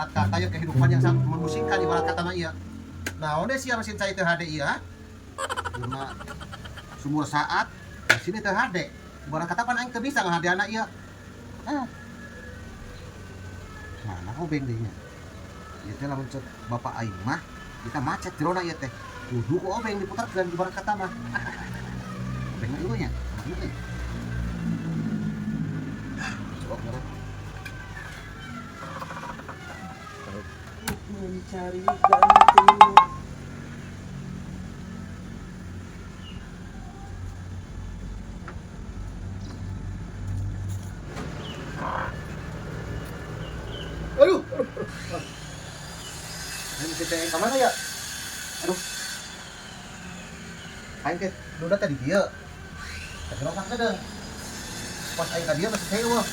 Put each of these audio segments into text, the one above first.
ibarat kata ya kehidupan yang sangat memusingkan ibarat kata mah iya. Nah, onde sia mesin cai teu hade iya. Cuma semua saat di sini teu hade. Ibarat kata pan aing teu bisa ngahadeana ieu. Mana obeng deui nya. Ieu teh lamun cek bapak aing mah kita macet jerona ieu teh. Kudu ku obeng diputarkeun ibarat kata mah. Obeng mah ieu nya. Coba ngeureun. Mencari gantimu. Aduh. Aing teh ka mana ya? Aduh. Aing teh duda tadi dieu. Tergelokan kedeung. Pas aing ka dieu masih saya eueuh.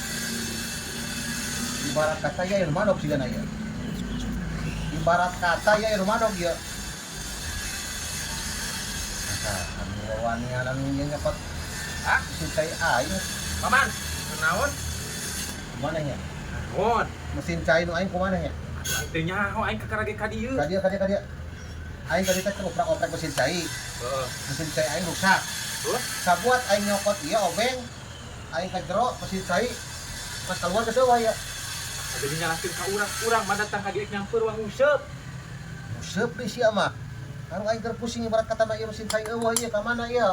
Ibarat kata ya anu manok sigana ya. Ibarat kata ya anu manok ya. Nah, anu wawani anu nyepot. Si cai aing. Paman, naon? Kumaha nya? Naon? Mesin cai nu aing kumaha nya? Teu nyaho aing kakarage ka dieu. Ka dia. Aing tadi teh oprek mesin cai. Heeh. Mesin cai aing rusak. Terus Sabuat aing nyokot ieu obeng. Aing ka jero mesin cai. Pas keluar ke seueuh ya. jadi nyalakeun ka urang mah datang ka dieu nyamper wang useup. Useup deui sia mah. Kanu aing keur pusing ibarat kata mah ieu mesin cai eueuh ieu ka mana ieu?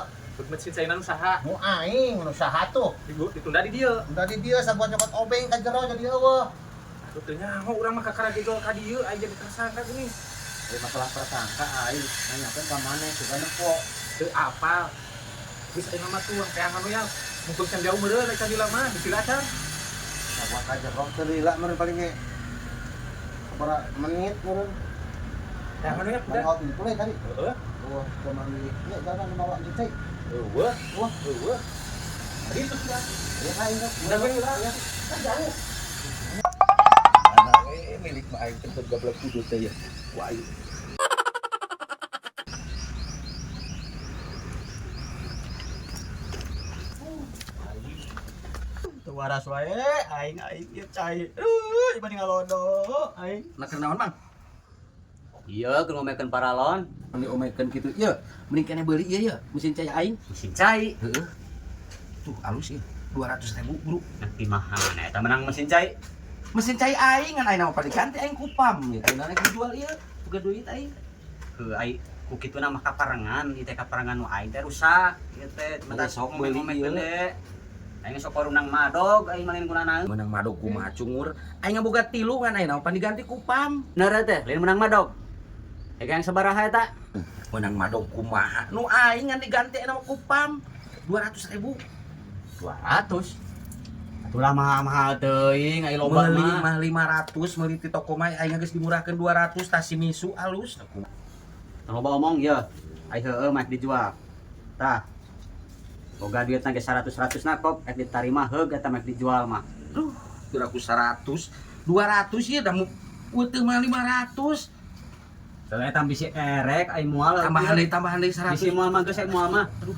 Mesin saina nu saha? Nu aing nu saha tuh? Ditunda di dieu. Udah di dia sabuat nyokot obeng ka jero jadi eueuh. Aduh teu nyaho urang mah kakarage gol ka dieu aing jadi tersangka geuning. Masalah prasangka aing nanyakeun ka mana suka nepo. Teu apal. Geus aing mah tuang teh anu ya. Mumpung can jauh meureun rek can lama di Cilacap. Sabuat ka jero teu lila meureun paling ge. Sabaraha menit meureun. Teh anu ya udah. Mau mulai tadi. Heeh. Wah, cuman ini jangan bawa mesin cai. Eueuh. Wah, Eueuh. Tadi itu ya. ya aing kan. Udah we lah. Ya. Kan jauh. Anak milik mah aing teh gablek kudu teh ya. Ku aing. Teu waras wae aing ieu cai. Dibanding ngalondo aing. Nak naon, Mang? Iya, keur ngomekeun paralon. Anu omekeun kitu. Ieu, mending kene beuli ieu ya, mesin cai aing. Mesin cai. Heeh. Tuh halus ieu. 200.000, Bro. Nanti mahal eta menang mesin cai. Mesin cai aing kan aing mah diganti aing kupam ya. Teu nana dijual ieu. Boga duit aing. Heuh ai ku kitu mah kaparengan, ieu teh kaparengan nu aing teh rusak. Ieu teh Mata sok beuli ngomekeun ieu. deh. Aing sok porunang madog aing manin gunana. Menang madog kumaha cungur. Aing boga 3 kan aing mah diganti kupam. Bener teh, lain menang madog. Ega yang sabaraha eta? Menang madog kumaha. Nu aing ngan diganti aing mah kupam. 200.000. 200. Atulah mahal-mahal teuing ai loba Meuli mah. mah 500, meuli ti toko mah aing geus dimurahkeun 200 tas Shimizu alus. Loba omong ieu. Ai heueuh mah dijual. Tah. Boga duit na ge 100 na kop, ek ditarima heug eta mah dijual mah. Aduh, kira-kira 100, 200 ya dah uteuh mah 500. Teu eta bisi erek ai moal. Tambahan deui 100. Bisi moal mah geus ek moal mah. Aduh.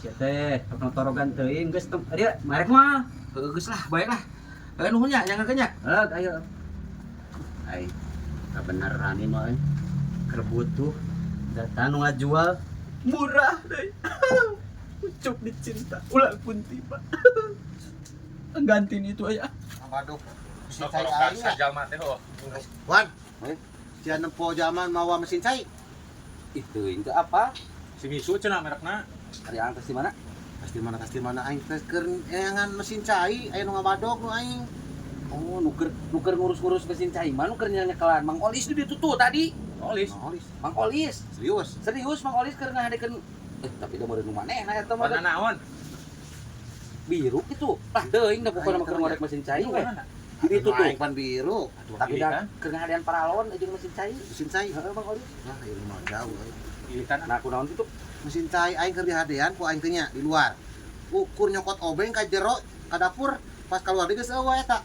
Sia teh, torogan teuing geus dieu marek moal. Geus lah, baik lah. Nuhun nya, jangan nya. Heug ayo. Ai, kabeneran ieu mah. Keur butuh datang nu ngajual murah deui. Ucup dicinta, ulah pun tiba. Gantiin itu aya. Waduh. Mesin cai aing. Sajalma teh ho. Wan. Sia nempo zaman mawa mesin cai. Itu itu apa? Shimizu cenah merekna. Ari angkes di mana? Pasti mana aing teh keur eangan mesin cai, aya nu ngabadog nu aing. Oh, nuker ngurus-ngurus mesin cai mah nuker nyekelan Mang Olis di ditu tuh tadi. Olis. Mang Olis. Serius. Mang Olis keur ngahadekeun tapi da meureun nu manehna eta mah. Warna naon? Biru kitu. Lah teuing da pokona keur ngorek mesin cai we. Di ditu tuh. Aing pan biru. Tapi da keur ngahadean paralon jeung mesin cai. Mesin cai. Heeh, Mang Olis. Nah, ieu mah jauh. Ilikan Nah, kunaon kitu? Mesin cai aing keur dihadean ku aing teh nya di luar. Ukur nyokot obeng ka jero ka dapur pas keluar deui geus eueuh eta.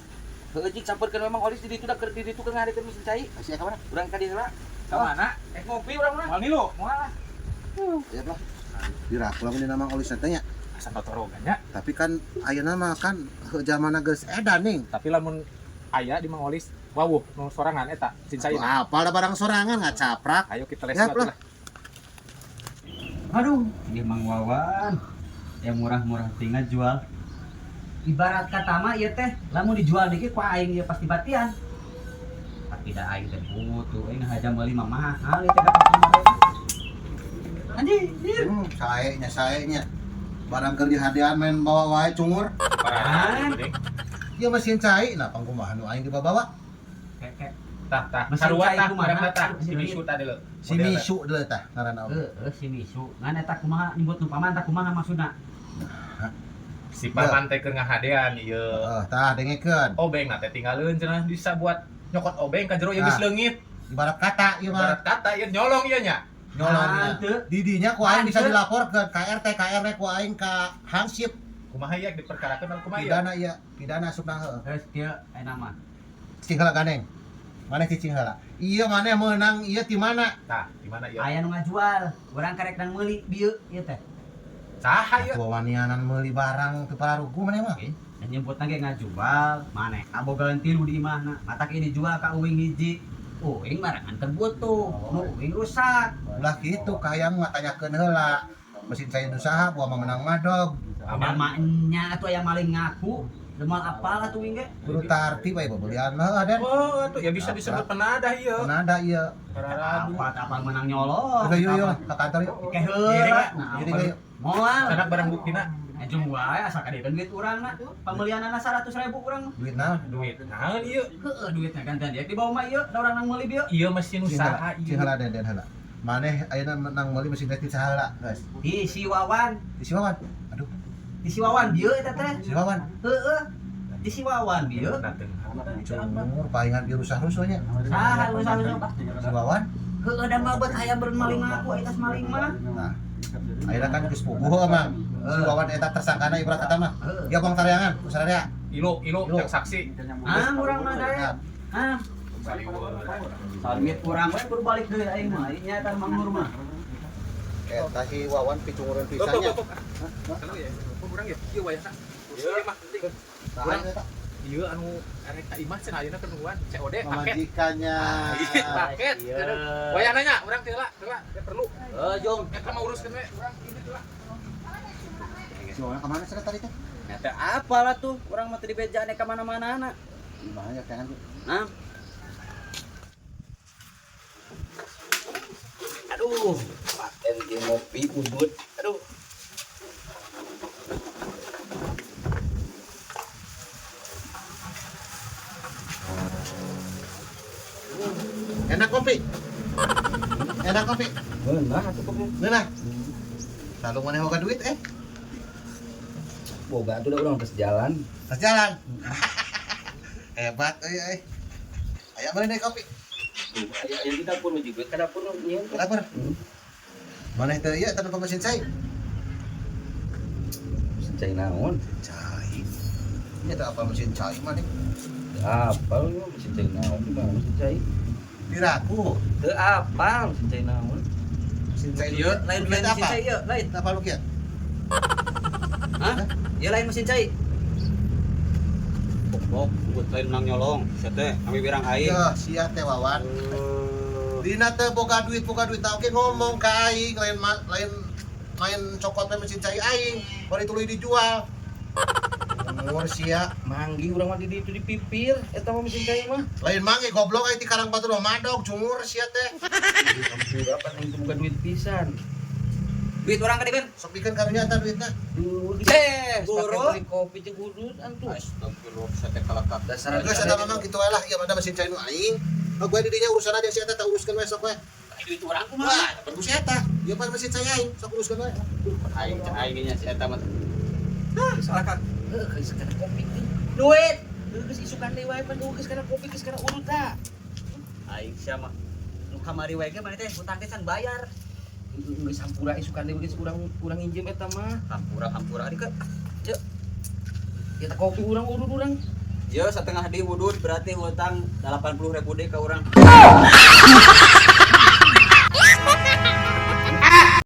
Heueuh jik sampeurkeun memang Olis di ditu da keur di ditu keur ngahadekeun mesin cai. Sia ka mana? Urang ka dieu heula. ka mana? Ngopi urang mah. Moal nilu. Moal lah. Ya lah. Dirakula mun nama Olis teh nya. Asa totorogan nya. Tapi kan ayeuna mah kan zamanna geus edan ning. Tapi lamun aya di Mangolis. Wawuh, nu sorangan eta cincai. Apa ada barang sorangan nggak caprak. Ayo kita les Ya, lah. Aduh, ini Mang Wawan. Yang murah-murah tinggal jual. Ibarat kata mah ieu teh lamun dijual dikit ku aing ieu pasti batian. Tapi da aing teh butuh, aing haja meuli mah mahal ieu teh dapat kemarin. Anjir. Saenya. Barang kerja hadian main bawa wae cungur. Parah. Ieu mesin cai, nah pangkumahan nu aing dibawa. Kek. Tah. Mesin Sarua cai tah kumaha? barang tah. Si Misu tah deuleu. Si Misu deuleu tah ngaranna. Si Misu. Ngan eta kumaha nyebut nu paman tah kumaha maksudna? Si paman teh keur ngahadean ieu. Tah dengekeun. Obeng na teh tinggalkeun cenah bisa buat nyokot obeng ka jero ieu geus leungit. Ibarat kata ieu mah. Ibarat kata ieu nyolong ieu nya. Nyolong. Teu. Didinya ku aing bisa Anteu. dilaporkeun ka RT KRW ku aing ka Hansip. Kumaha ieu diperkarakeun kumaha ieu? Pidana ieu, pidana asupna heueuh. Geus kieu aya nama. Cing heula gandeng. Maneh cicing heula. Ieu maneh meunang ieu ti mana? Tah, di mana ieu? Aya nu ngajual, urang karek dan meuli dieu ieu teh. Saha ieu? Atuh wanianan meuli barang teu pararugu maneh mah. Dan nyebutna ge ngajual, maneh abogaan tilu di imahna. Matak ini dijual ka uing hiji. Uing barangan terbut tuh, nu uing rusak. Ulah kitu kayang ngatanyakeun heula. Mesin cai usaha buah mah menang madog. Ada maknya atuh aya maling ngaku. Demal apal atuh uing ge? Kudu tarti bae bebelian heeh Den. Oh, atuh ya bisa disebut penadah ieu. Nada ieu. Pararagu. Apa menang nyolong. Udah yuk ke kantor yuk. Ke Giring, heula. Pak. Giring yuk. Moal. Sanak barang buktina Ejung wae asal kadekeun duit urangna. Pembelianana 100.000 urang. Duit naon? duit. Naon ieu? Heueuh duitnya gantian dia di bawah mah ieu, da urang nang meuli ieu. Ieu mesin usaha Cing ieu. heula Den heula. Maneh ayeuna menang meuli mesin teh saha heula, guys. Di si Wawan, Di si Wawan. Aduh, di si Wawan dieu eta teh. si Wawan. Heueuh. Di si Wawan dieu. Cumur palingan biru rusahnya. Saha lu saha. Si Wawan. Heueuh da mah beut aya beureun maling aku eta maling mah. Nah, ayeuna kan geus puguh emang. Si Wawan eta tersangkana ibarat kata mah. Heueuh. Ya bang tariangan, kusaraya. Ilo yang saksi. Ah, urang mah da. Nah, Ah, salmit urang we kudu balik deui aing mah. Ieu nya eta mangur mah. eta si Wawan picungureun pisannya. Kalau ya, kurang ya. Ieu wae sa. Ieu mah penting. Tahan eta. Ieu anu arek ka imah cenah ayeuna kenuan COD paket. Pamajikannya. Paket. Waya nanya, urang teh heula, perlu. Jong. Eta mah uruskeun we, urang ini heula. Si Wawan kemana sih tadi teh? Eta apalah tuh, urang mah teu dibejaan ka mana-mana na. Gimana ya kangen? Nah. Aduh, paten di ngopi ubud. Aduh. Enak kopi. Enak kopi. Beunah atuh kopi. Nah. Lalu mana boga duit Boga atuh da urang geus jalan. Pas jalan. Hebat euy. Aya mana deh kopi? Aya di dapur nu juga ka dapur nu nyieun. Lapar. Mana teh ieu tanpa mesin cai? Cai naon? Cai. Ini ada apa mesin cai mana? Apal nu mesin cai naon di mana mesin cai? Diraku. Teu apal mesin cai naon? Mesin cai Ieu lain mesin cai ieu, lain. Apa lu kieu? Hah? Ieu lain mesin cai. Pokok buat lain nang nyolong, sia teh kami birang aing. Ya, sia teh Wawan. Dina teh boga duit tah oke ngomong ka aing lain main cokot teh mesin cai aing, bari tuluy dijual. Umur sia, Manggi urang mah di ditu dipipir eta mah mesin cai mah. lain mangge goblok aya ti Karang Batu mah madog cungur sia teh. Berapa nih bukan duit pisan. Duit orang kadikeun. Sok pikeun karunya eta duitna. Boro Beli kopi jeung udut antu. Astagfirullah sate kalakak dasar. Geus eta memang kitu we lah, ieu mah mesin cai nu aing. Gue di dinya urusan aja si eta tak uruskeun we sok we. Duit urang Wah, kumaha? bagus eta. Ieu mah mesin cai aing, sok uruskeun we. Aing nya si eta mah. Kalakak. Geus kana kopi teh. Duit. Geus isukan deui wae pan geus kana kopi geus kana udut tah. Aing sia mah. Nu kamari wae ge mah teh hutang teh can bayar. Geus sampura isukan deui geus urang injem eta mah. Hampura ari ke. Cek. Ya teh kopi urang udut urang. Yo setengah di wudud berarti hutang 80.000 deh ke orang.